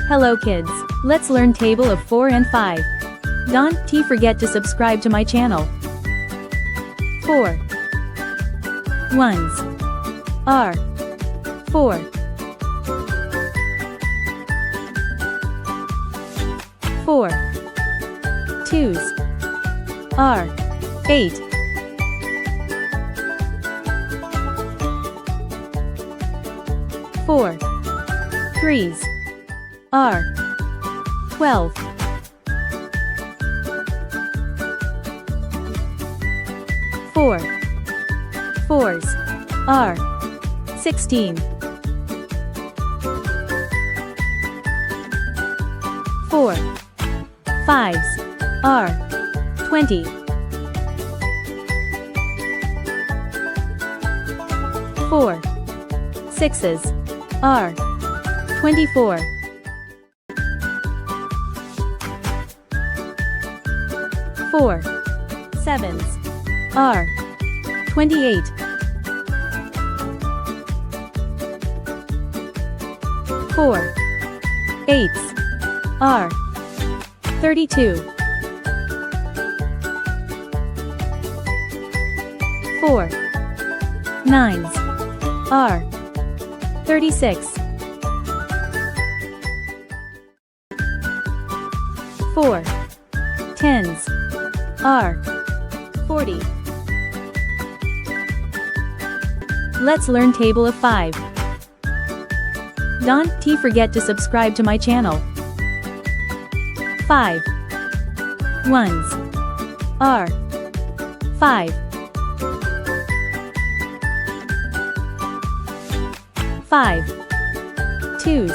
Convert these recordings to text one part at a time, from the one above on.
Hello kids, let's learn table of 4 and 5. Don't forget to subscribe to my channel. 4 ones are 4. 4 twos are 8. 4 threes are 12. 4 fours are 16. 4 fives are 20. 4 sixes are 24. 4 sevens are 28. 4 eights are 32. 4 nines are 36. 4 tens are 40. Let's learn table of 5. Don't forget to subscribe to my channel. 5 ones are 5. 5 twos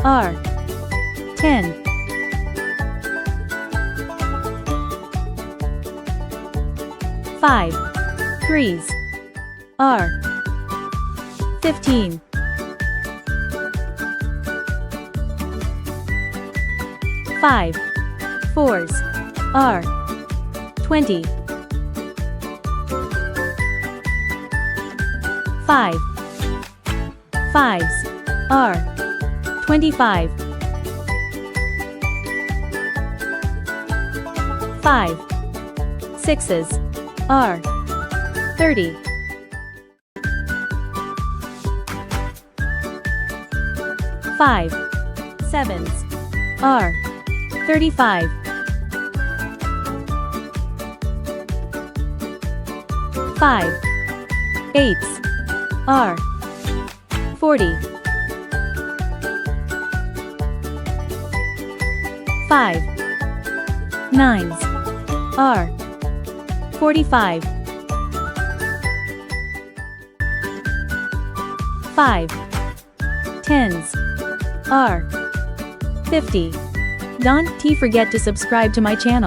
are 10. 5 threes are 15. 5 fours are 20. 5 fives are 25. 5 sixes are 30. 5 sevens are 35. 5 eights are 40. 5 nines are 45. 5 tens are 50. Don't forget to subscribe to my channel.